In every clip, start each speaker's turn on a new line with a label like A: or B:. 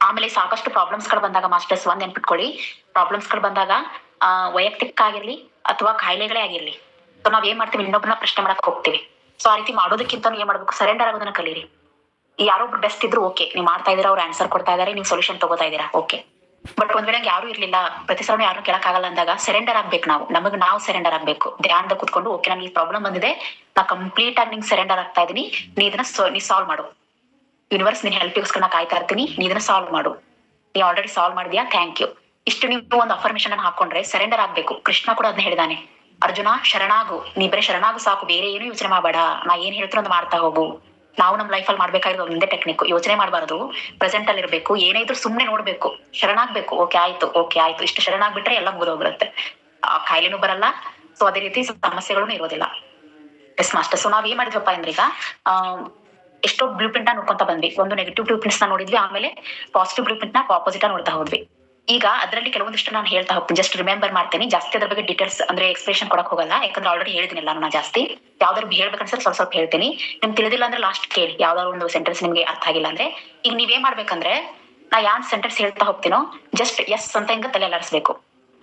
A: ಆಮೇಲೆ ಸಾಕಷ್ಟು ಪ್ರಾಬ್ಲಮ್ಸ್ ಗಳು ಬಂದಾಗ ಮಾಸ್ಟರ್ಸ್ ಒಂದ್ ನೆನ್ಪಿಟ್ಕೊಳ್ಳಿ, ಪ್ರಾಬ್ಲಮ್ಸ್ ಗಳು ಬಂದಾಗ ವೈಯಕ್ತಿಕ ಆಗಿರ್ಲಿ ಅಥವಾ ಕಾಯಿಲೆಗಳೇ ಆಗಿರ್ಲಿ, ಸೊ ನಾವ್ ಏನ್ ಮಾಡ್ತೀವಿ, ಇನ್ನೊಬ್ಬನ ಪ್ರಶ್ನೆ ಮಾಡಕ್ ಹೋಗ್ತೀವಿ. ಸೊ ಆ ರೀತಿ ಮಾಡೋದಕ್ಕಿಂತ ಏನ್ ಮಾಡ್ಬೇಕು, ಸರೆಂಡರ್ ಆಗೋದನ್ನ ಕಲೀರಿ. ಯಾರೊಬ್ರು ಬೆಸ್ಟ್ ಇದ್ರು ಓಕೆ, ನೀವು ಮಾಡ್ತಾ ಇದೀರಾ, ಅವ್ರು ಆನ್ಸರ್ ಕೊಡ್ತಾ ಇದಾರೆ, ನೀವು ಸೊಲ್ಯೂಷನ್ ತಗೋತಾ ಇದೀರಾ, ಓಕೆ. ಬಟ್ ಒಂದ್ ವೇಳೆ ಯಾರು ಇರ್ಲಿಲ್ಲ, ಪ್ರತಿ ಸಲ ಯಾರು ಕೇಳಕ್ ಆಗಲ್ಲ ಅಂದಾಗ ಸರೆಂಡರ್ ಆಗ್ಬೇಕು. ನಾವು ಸರೆಂಡರ್ ಆಗ್ಬೇಕು. ಧ್ಯಾನದ ಕೂತ್ಕೊಂಡು ಓಕೆ ನನ್ಗೆ ಈ ಪ್ರಾಬ್ಲಮ್ ಬಂದಿದೆ, ನಾ ಕಂಪ್ಲೀಟ್ ಆಗಿ ನಿಂಗೆ ಸರೆಂಡರ್ ಆಗ್ತಾ ಇದೀನಿ, ನೀ ಇದನ್ನ ನೀ ಸಾಲ್ವ್ ಮಾಡು. ಯೂನಿವರ್ಸ್ ನಿನ್ ಹೆಲ್ಪಿಗೋಸ್ಕರ ನಾ ಕಾಯ್ತಾ ಇರ್ತೀನಿ, ನೀ ಇದನ್ನ ಸಾಲ್ವ್ ಮಾಡು. ನೀ ಆಲ್ರೆಡಿ ಸಾಲ್ವ್ ಮಾಡಿದ್ಯಾ, ಥ್ಯಾಂಕ್ ಯು. ಇಷ್ಟು ನೀವು ಒಂದು ಅಫರ್ಮೇಶನ್ ಅನ್ನು ಹಾಕೊಂಡ್ರೆ ಸರೆಂಡರ್ ಆಗ್ಬೇಕು. ಕೃಷ್ಣ ಕೂಡ ಅದನ್ನ ಹೇಳಿದಾನೆ, ಅರ್ಜುನ ಶರಣಾಗು, ನೀ ಬರೀ ಶರಣಾಗು ಸಾಕು, ಬೇರೆ ಏನು ಯೋಚನೆ ಮಾಡಬೇಡ, ನಾ ಏನ್ ಹೇಳ್ತೀರೋ ಅದು ಮಾಡ್ತಾ ಹೋಗು. ನಾವು ನಮ್ ಲೈಫಲ್ಲಿ ಮಾಡ್ಬೇಕಾಗಿರೋ ಒಂದೇ ಟೆಕ್ನಿಕ್, ಯೋಚನೆ ಮಾಡಬಾರದು, ಪ್ರೆಸೆಂಟ್ ಅಲ್ಲಿ ಇರ್ಬೇಕು, ಏನೇ ಇದ್ರು ಸುಮ್ನೆ ನೋಡ್ಬೇಕು, ಶರಣಾಗ್ಬೇಕು. ಓಕೆ ಆಯ್ತು ಇಷ್ಟು ಶರಣಾಗ್ಬಿಟ್ರೆ ಎಲ್ಲ ಮುಗಿದೋಗ್ಬಿಡುತ್ತೆ, ಆ ಕಾಯಿಲೆನೂ ಬರಲ್ಲ, ಸೊ ಅದೇ ರೀತಿ ಸಮಸ್ಯೆಗಳು ಇರೋದಿಲ್ಲ. S master. ಸೊ ನಾವ್ ಏನ್ ಮಾಡಿದ್ವಪ್ಪ ಅಂದ್ರೆ ಈಗ ಎಷ್ಟೋ ಬ್ಲೂ ಪ್ರಿಂಟ್ ನೋಡ್ಕೊಂತ ಬಂದ್ವಿ. ಒಂದು ನೆಗೆಟಿವ್ ಬ್ಲೂ ಪ್ರಿಂಟ್ಸ್ ನ ನೋಡಿದ್ವಿ, ಆಮೇಲೆ ಪಾಸಿಟಿವ್ ಬ್ಲೂ ಪ್ರಿಂಟ್ ನ ಆಪೋಸಿಟ್ ನೋಡ್ತಾ ಹೋದ್ವಿ. ಈಗ ಅದರಲ್ಲಿ ಕೆಲವೊಂದಿಷ್ಟು ನಾನು ಹೇಳ್ತಾ ಹೋಗ್ತೀನಿ, ಜಸ್ಟ್ ರಿಮೆಂಬರ್ ಮಾಡ್ತೀನಿ, ಜಾಸ್ತಿ ಅದ್ರ ಬಗ್ಗೆ ಡೀಟೇಲ್ಸ್ ಅಂದ್ರೆ ಎಕ್ಸ್ಪ್ಲೇಷನ್ ಕೊಡಕ್ ಹೋಗಲ್ಲ, ಯಾಕಂದ್ರೆ ಆಲ್ರೆಡಿ ಹೇಳಿದಿನಿಲ್ಲ ನಾನು ಜಾಸ್ತಿ. ಯಾವ್ದಾದ್ರು ಹೇಳ್ಬೇಕನ್ಸರ್ ಸ್ವಲ್ಪ ಹೇಳ್ತೀನಿ, ನಿಮ್ಗೆ ತಿಳಿದಿಲ್ಲ ಅಂದ್ರೆ ಲಾಸ್ಟ್ ಕೇಳಿ, ಯಾವ್ದಾದ್ರು ಒಂದು ಸೆಂಟೆನ್ಸ್ ನಿಮ್ಗೆ ಅರ್ಥ ಆಗಿಲ್ಲ ಅಂದ್ರೆ. ಈಗ ನೀವೇನ್ ಮಾಡ್ಬೇಕಂದ್ರೆ, ನಾ ಯಾನ್ ಸೆಂಟೆನ್ಸ್ ಹೇಳ್ತಾ ಹೋಗ್ತೀನೋ ಜಸ್ಟ್ ಎಸ್ ಅಂತ ಹಿಂಗ ತಲೆ ಅಲಾಡಿಸ್ಬೇಕು,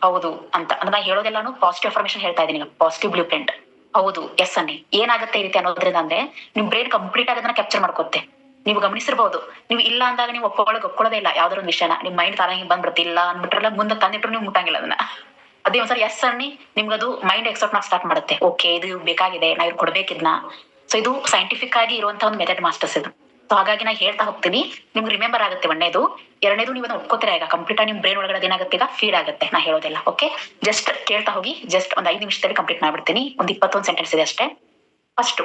A: ಹೌದು ಅಂತ. ಅಂದ್ರೆ ನಾ ಹೇಳೋದೆಲ್ಲಾನು ಪಾಸಿಟಿವ್ ಇನ್ಫಾರ್ಮೇಶನ್ ಹೇಳ್ತಾ ಇದೀನಿ, ಪಾಸಿಟಿವ್ ಬ್ಲೂ ಪ್ರಿಂಟ್. ಹೌದು ಎಸ್ ಅನ್ನಿ. ಏನಾಗುತ್ತೆ ಈ ರೀತಿ ಅನ್ನೋದ್ರಿಂದ ಅಂದ್ರೆ ನಿಮ್ ಬ್ರೈನ್ ಕಂಪ್ಲೀಟ್ ಆಗಿ ಅದನ್ನ ಕ್ಯಾಪ್ಚರ್ ಮಾಡ್ಕೊತ್ತೆ. ನೀವು ಗಮನಿಸಿರ್ಬಹುದು, ನೀವು ಇಲ್ಲ ಅಂದಾಗ ನೀವು ಒಪ್ಕೊಳ್ಳೋದೇ ಇಲ್ಲ ಯಾವ್ದಾರ ಒಂದು ವಿಷಯನ, ನಿಮ್ ಮೈಂಡ್ ತಾನಾಗಿ ಬಂದ್ಬಿಡುತ್ತೆ. ಇಲ್ಲ ಅಂದ್ಬಿಟ್ರಲ್ಲ ಮುಂದೆ ತಂದಿಟ್ರು ನೀವು ಮುಟ್ಟಂಗಿಲ್ಲ ಅದನ್ನ. ಅದೇ ಒಂದ್ಸರಿ ಎಸ್ ಅನ್ನಿ, ನಿಮ್ಗದು ಮೈಂಡ್ ಎಕ್ಸೆಪ್ಟ್ ಮಾಡಕ್ ಸ್ಟಾರ್ಟ್ ಮಾಡುತ್ತೆ. ಓಕೆ ಇದು ಬೇಕಾಗಿದೆ, ನಾ ಇವ್ರು ಕೊಡ್ಬೇಕಿದ್ನ. ಸೊ ಇದು ಸೈಂಟಿಫಿಕ್ ಆಗಿ ಇರುವಂತ ಒಂದು ಮೆಥಡ್ ಮಾಸ್ಟರ್ಸ್ ಇದು. ಸೊ ಹಾಗಾಗಿ ನಾ ಹೇಳ್ತಾ ಹೋಗ್ತೀನಿ, ನಿಮ್ಗೆ ರಿಮೆಂಬರ್ ಆಗುತ್ತೆ ಒಂದೇದು. ಎರಡನೇದು ನೀವು ಒಪ್ಕೋತೀರಾ, ಈಗ ಕಂಪ್ಲೀಟ್ ಆಗಿ ನಿಮ್ ಬ್ರೈನ್ ಒಳಗಡೆ ಏನಾಗುತ್ತೆ, ಈಗ ಫೀಡ್ ಆಗುತ್ತೆ ನಾ ಹೇಳೋದೆಲ್ಲ. ಓಕೆ, ಜಸ್ಟ್ ಕೇಳ್ತಾ ಹೋಗಿ, ಜಸ್ಟ್ ಒಂದ್ 5 ನಿಮಿಷದಲ್ಲಿ ಕಂಪ್ಲೀಟ್ ಮಾಡ್ಬಿಡ್ತೀನಿ. ಒಂದ್ 21 ಸೆಂಟೆನ್ಸ್ ಇದೆ ಅಷ್ಟೇ. ಫಸ್ಟ್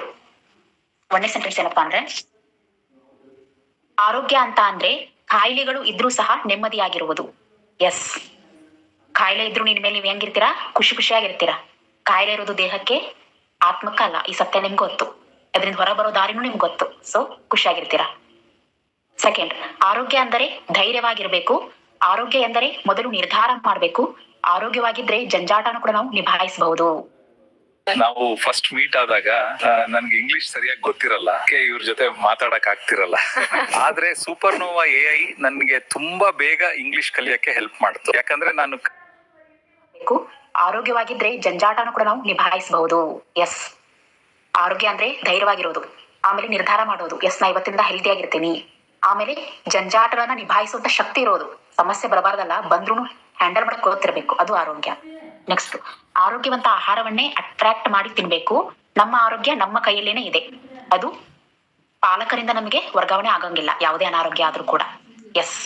A: ಒಂದೇ ಸೆಂಟೆನ್ಸ್ ಏನಪ್ಪಾ ಅಂದ್ರೆ, ಆರೋಗ್ಯ ಅಂತ ಅಂದ್ರೆ ಕಾಯಿಲೆಗಳು ಇದ್ರೂ ಸಹ ನೆಮ್ಮದಿಯಾಗಿರುವುದು. ಎಸ್, ಕಾಯಿಲೆ ಇದ್ರು ನಿನ್ ಮೇಲೆ ನೀವ್ ಹೆಂಗಿರ್ತೀರಾ, ಖುಷಿಯಾಗಿರ್ತೀರಾ. ಕಾಯಿಲೆ ಇರೋದು ದೇಹಕ್ಕೆ, ಆತ್ಮಕ್ಕ ಅಲ್ಲ. ಈ ಸತ್ಯ ನಿಮ್ಗೆ ಗೊತ್ತು, ಅದರಿಂದ ಹೊರ ಬರೋ ದಾರಿನೂ ನಿಮ್ಗೆ ಗೊತ್ತು. ಸೊ ಖುಷಿಯಾಗಿರ್ತೀರಾ. ಸೆಕೆಂಡ್, ಆರೋಗ್ಯ ಅಂದರೆ ಧೈರ್ಯವಾಗಿರ್ಬೇಕು. ಆರೋಗ್ಯ ಎಂದರೆ ಮೊದಲು ನಿರ್ಧಾರ ಮಾಡ್ಬೇಕು. ಆರೋಗ್ಯವಾಗಿದ್ರೆ ಜಂಜಾಟನ ಕೂಡ ನಾವು ನಿಭಾಯಿಸಬಹುದು.
B: ನಾವು ಫಸ್ಟ್ ಮೀಟ್ ಆದಾಗ ನನ್ಗೆ ಇಂಗ್ಲಿಷ್ ಸರಿಯಾಗಿ ಗೊತ್ತಿರಲ್ಲ, ಇವ್ರ ಜೊತೆ ಮಾತಾಡಕ್ ಆಗ್ತಿರಲ್ಲ. ಆದ್ರೆ ಸೂಪರ್ ನೋವಾ AI ನನ್ಗೆ ತುಂಬಾ ಬೇಗ ಇಂಗ್ಲಿಷ್ ಕಲಿಯಕ್ಕೆ ಹೆಲ್ಪ್ ಮಾಡ್ತು. ಯಾಕಂದ್ರೆ ನಾನು
A: ಆರೋಗ್ಯವಾಗಿದ್ರೆ ಜಂಜಾಟನ ಕೂಡ ನಾವು ನಿಭಾಯಿಸಬಹುದು. ಎಸ್, ಆರೋಗ್ಯ ಅಂದ್ರೆ ಧೈರ್ಯವಾಗಿರೋದು, ಆಮೇಲೆ ನಿರ್ಧಾರ ಮಾಡೋದು. ಎಸ್, ನಾ ಇವತ್ತಿಂದ ಹೆಲ್ದಿ ಆಗಿರ್ತೀನಿ. ಆಮೇಲೆ ಜಂಜಾಟಗಳನ್ನ ನಿಭಾಯಿಸುವಂತ ಶಕ್ತಿ ಇರೋದು, ಸಮಸ್ಯೆ ಬರಬಾರ್ದಲ್ಲ, ಬಂದ್ರು ಹ್ಯಾಂಡಲ್ ಮಾಡಕ್ ಗೊತ್ತಿರ್ಬೇಕು, ಅದು ಆರೋಗ್ಯ. ನೆಕ್ಸ್ಟ್, ಆರೋಗ್ಯವಂತ ಆಹಾರವನ್ನೇ ಅಟ್ರಾಕ್ಟ್ ಮಾಡಿ ತಿನ್ಬೇಕು. ನಮ್ಮ ಆರೋಗ್ಯ ನಮ್ಮ ಕೈಯಲ್ಲೇನೆ ಇದೆ, ಅದು ಪಾಲಕರಿಂದ ನಮಗೆ ವರ್ಗಾವಣೆ ಆಗಂಗಿಲ್ಲ, ಯಾವುದೇ ಅನಾರೋಗ್ಯ ಆದ್ರೂ ಕೂಡ. ಎಸ್,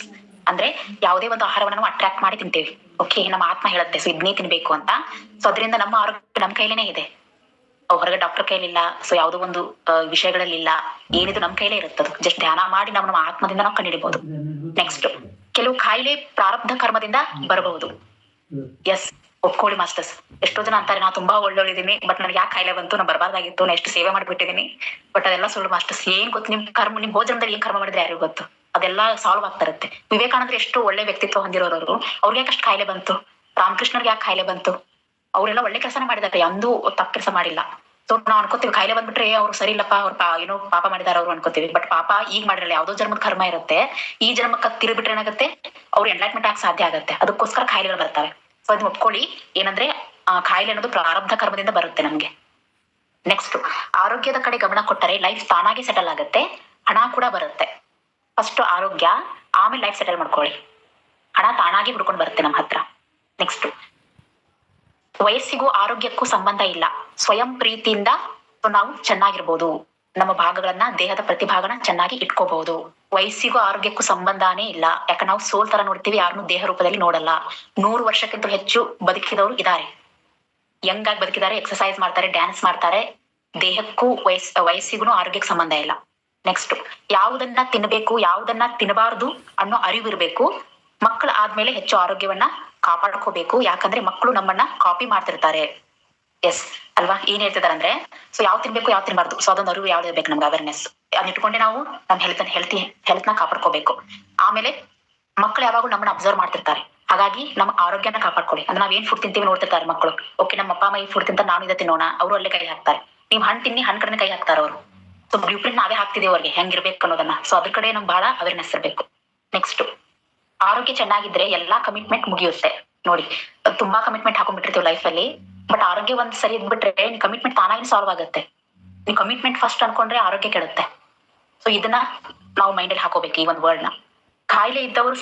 A: ಅಂದ್ರೆ ಯಾವುದೇ ಒಂದು ಆಹಾರವನ್ನು ನಾವು ಅಟ್ರಾಕ್ಟ್ ಮಾಡಿ ತಿಂತೇವೆ. ಓಕೆ, ನಮ್ಮ ಆತ್ಮ ಹೇಳುತ್ತೆ ಸೊ ಇದನ್ನೇ ತಿನ್ಬೇಕು ಅಂತ. ಸೊ ಅದರಿಂದ ನಮ್ಮ ಆರೋಗ್ಯ ನಮ್ಮ ಕೈಲೇನೆ ಇದೆ, ಹೊರಗೆ ಡಾಕ್ಟರ್ ಕೈಲಿಲ್ಲ. ಸೊ ಯಾವುದೋ ಒಂದು ವಿಷಯಗಳಲ್ಲಿಲ್ಲ, ಏನಿದು ನಮ್ಮ ಕೈಲೇ ಇರುತ್ತದು. ಜಸ್ಟ್ ಧ್ಯಾನ ಮಾಡಿ ನಾವು ನಮ್ಮ ಆತ್ಮದಿಂದ ನಾವು ಕಂಡುಹಿಡಿಬಹುದು. ನೆಕ್ಸ್ಟ್, ಕೆಲವು ಕಾಯಿಲೆ ಪ್ರಾರಬ್ಧ ಕರ್ಮದಿಂದ ಬರಬಹುದು. ಎಸ್, ಒಪ್ಕೊಳ್ಳಿ ಮಾಸ್ಟರ್ಸ್. ಎಷ್ಟೋ ಜನ ಅಂತಾರೆ, ನಾ ತುಂಬಾ ಒಳ್ಳೆದಿದ್ದೀನಿ, ಬಟ್ ನನಗೆ ಯಾಕೆ ಕಾಯಿಲೆ ಬಂತು, ನಾ ಬರಬಾರ್ದಾಗಿತ್ತು, ನಾ ಎಷ್ಟು ಸೇವೆ ಮಾಡ್ಬಿಟ್ಟಿದ್ದೀನಿ. ಬಟ್ ಅದೆಲ್ಲ ಸುಳ್ಳು ಮಾಸ್ಟರ್ಸ್. ಏನ್ ಗೊತ್ತು, ನಿಮ್ ಕರ್ಮ, ನಿಮ್ ಭೋಜನದಲ್ಲಿ ಏನ್ ಕರ್ಮ ಮಾಡಿದ್ರೆ ಯಾರಿಗೂ ಗೊತ್ತು. ಅದೆಲ್ಲ ಸಾಲ್ವ್ ಆಗ್ತಾ ಇರುತ್ತೆ. ವಿವೇಕಾನಂದ್ರ ಎಷ್ಟು ಒಳ್ಳೆ ವ್ಯಕ್ತಿತ್ವ ಹೊಂದಿರೋರು, ಅವ್ರಿಗೆ ಯಾಕಷ್ಟು ಕಾಯಿಲೆ ಬಂತು? ರಾಮಕೃಷ್ಣರ್ಗೆ ಯಾಕೆ ಕಾಯಿಲೆ ಬಂತು? ಅವರೆಲ್ಲ ಒಳ್ಳೆ ಕೆಲಸನ ಮಾಡಿದಾರೆ, ಅಂದು ತಪ್ಪು ಕೆಲಸ ಮಾಡಿಲ್ಲ. ಸೊ ನಾವ್ ಅನ್ಕೋತೀವಿ ಕಾಯಿಲೆ ಬಂದ್ಬಿಟ್ರೆ ಅವ್ರು ಸರಿ ಇಲ್ಲಪ್ಪ, ಅವ್ರು ಏನೋ ಪಾಪ ಮಾಡಿದಾರ ಅವ್ರು ಅನ್ಕೋತೀವಿ. ಬಟ್ ಪಾಪ ಈಗ ಮಾಡಿರಲ್ಲ, ಯಾವ್ದೋ ಜನ್ಮದ ಕರ್ಮ ಇರುತ್ತೆ. ಈ ಜನ್ಮಕ್ಕೆ ತಿರುಗ್ಬಿಟ್ರೆ ಏನಾಗುತ್ತೆ, ಅವ್ರು ಎಂಲೈಟ್ಮೆಂಟ್ ಆಗಿ ಸಾಧ್ಯ ಆಗುತ್ತೆ. ಅದಕ್ಕೋಸ್ಕರ ಕಾಯಿಲೆಗಳು ಬರ್ತವೆ. ಸೊ ಅದನ್ನ ಒಪ್ಕೊಳ್ಳಿ, ಏನಂದ್ರೆ ಕಾಯಿಲೆ ಅನ್ನೋದು ಪ್ರಾರಬ್ಧ ಕರ್ಮದಿಂದ ಬರುತ್ತೆ ನಮ್ಗೆ. ನೆಕ್ಸ್ಟ್, ಆರೋಗ್ಯದ ಕಡೆ ಗಮನ ಕೊಟ್ಟರೆ ಲೈಫ್ ತಾನಾಗೆ ಸೆಟಲ್ ಆಗುತ್ತೆ, ಹಣ ಕೂಡ ಬರುತ್ತೆ. ಫಸ್ಟ್ ಆರೋಗ್ಯ, ಆಮೇಲೆ ಲೈಫ್ ಸೆಟಲ್ ಮಾಡ್ಕೊಳ್ಳಿ, ಹಣ ತಾನಾಗಿ ಹುಡ್ಕೊಂಡು ಬರುತ್ತೆ ನಮ್ಮ ಹತ್ರ. ನೆಕ್ಸ್ಟ್, ವಯಸ್ಸಿಗೂ ಆರೋಗ್ಯಕ್ಕೂ ಸಂಬಂಧ ಇಲ್ಲ. ಸ್ವಯಂ ಪ್ರೀತಿಯಿಂದ ನಾವು ಚೆನ್ನಾಗಿರ್ಬೋದು, ನಮ್ಮ ಭಾಗಗಳನ್ನ, ದೇಹದ ಪ್ರತಿ ಭಾಗನ ಚೆನ್ನಾಗಿ ಇಟ್ಕೋಬಹುದು. ವಯಸ್ಸಿಗೂ ಆರೋಗ್ಯಕ್ಕೂ ಸಂಬಂಧನೇ ಇಲ್ಲ, ಯಾಕಂದ್ರೆ ನಾವು ಸೋಲ್ ತರ ನೋಡ್ತೀವಿ, ಯಾರನ್ನು ದೇಹ ರೂಪದಲ್ಲಿ ನೋಡಲ್ಲ. 100 ವರ್ಷಕ್ಕಿಂತ ಹೆಚ್ಚು ಬದುಕಿದವರು ಇದ್ದಾರೆ, ಯಂಗ್ ಆಗಿ ಬದುಕಿದ್ದಾರೆ, ಎಕ್ಸರ್ಸೈಸ್ ಮಾಡ್ತಾರೆ, ಡ್ಯಾನ್ಸ್ ಮಾಡ್ತಾರೆ. ದೇಹಕ್ಕೂ ವಯಸ್ಸಿಗೂ ಆರೋಗ್ಯಕ್ಕೆ ಸಂಬಂಧ ಇಲ್ಲ. ನೆಕ್ಸ್ಟ್, ಯಾವುದನ್ನ ತಿನ್ಬೇಕು, ಯಾವುದನ್ನ ತಿನ್ನಬಾರದು ಅನ್ನೋ ಅರಿವು ಇರಬೇಕು. ಮಕ್ಕಳು ಆದ್ಮೇಲೆ ಹೆಚ್ಚು ಆರೋಗ್ಯವನ್ನ ಕಾಪಾಡ್ಕೋಬೇಕು, ಯಾಕಂದ್ರೆ ಮಕ್ಕಳು ನಮ್ಮನ್ನ ಕಾಪಿ ಮಾಡ್ತಿರ್ತಾರೆ. ಎಸ್ ಅಲ್ವಾ, ಏನ್ ಹೇಳ್ತಿದಾರೆ ಅಂದ್ರೆ, ಸೊ ಯಾವ್ ತಿನ್ಬೇಕು, ಯಾವ್ ತಿನ್ಬಾರ್ದು, ಸೊ ಅದೊಂದು ಅರಿವು ಯಾವ್ದು ಇರ್ಬೇಕು ನಮ್ಗೆ, ಅವೇರ್ನೆಸ್. ಅದನ್ನ ಇಟ್ಕೊಂಡೆ ನಾವು ನಮ್ ಹೆಲ್ತ್ ನ ಕಾಪಾಡ್ಕೋಬೇಕು. ಆಮೇಲೆ ಮಕ್ಕಳು ಯಾವಾಗೂ ನಮ್ಮನ್ನ ಅಬ್ಸರ್ವ್ ಮಾಡ್ತಿರ್ತಾರೆ, ಹಾಗಾಗಿ ನಮ್ಮ ಆರೋಗ್ಯನ ಕಾಪಾಡ್ಕೊಳ್ಳಿ. ಅಂದ್ರೆ ನಾವ್ ಏನ್ ಫುಡ್ ತಿಂತೀವಿ ನೋಡ್ತಿರ್ತಾರೆ ಮಕ್ಕಳು. ಓಕೆ, ನಮ್ಮ ಅಪ್ಪ ಅಮ್ಮ ಈ ಫುಡ್ ತಿಂತ ನಾನು ಇದೇ ತಿನ್ನೋಣ, ಅವರು ಅಲ್ಲೇ ಕೈ ಹಾಕ್ತಾರೆ. ನೀವ್ ಹಣ್ಣು ತಿನ್ನಿ, ಹಣ್ಣು ಕಡೆ ಕೈ ಹಾಕ್ತಾರ ಅವರು. ಸೊ ಬ್ಲೂ ಪ್ರಿಂಟ್ ನಾವೇ ಹಾಕ್ತಿದೀವಿ ಅವ್ರಿಗೆ ಹೆಂಗಿರ್ಬೇಕು ಅನ್ನೋದನ್ನ. ಸೊ ಅದ್ರ ಕಡೆ ನಮ್ಗೆ ಬಹಳ ಅವೇರ್ನೆಸ್ ಇರ್ಬೇಕು. ನೆಕ್ಸ್ಟ್, ಆರೋಗ್ಯ ಚೆನ್ನಾಗಿದ್ರೆ ಎಲ್ಲಾ ಕಮಿಟ್ಮೆಂಟ್ ಮುಗಿಯುತ್ತೆ. ನೋಡಿ, ತುಂಬಾ ಕಮಿಟ್ಮೆಂಟ್ ಹಾಕೊಂಡ್ಬಿಟ್ಟಿರ್ತೀವಿ ಲೈಫ್ ಅಲ್ಲಿ, ಬಟ್ ಆರೋಗ್ಯ ಒಂದ್ ಸರಿ ಇದ್ಬಿಟ್ರೆ ನಿನ್ ಕಮಿಟ್ಮೆಂಟ್ ತಾನಾಗಿ ಸಾಲ್ವ್ ಆಗುತ್ತೆ. ನೀನ್ ಕಮಿಟ್ಮೆಂಟ್ ಫಸ್ಟ್ ಅನ್ಕೊಂಡ್ರೆ ಆರೋಗ್ಯ ಕೆಡುತ್ತೆ. ಸೊ ಇದನ್ನ ನಾವು ಮೈಂಡಲ್ಲಿ ಹಾಕೋಬೇಕು, ಈ ಒಂದು ವರ್ಡ್ ನ. ಕಾಯಿಲೆ ಇದ್ದವರು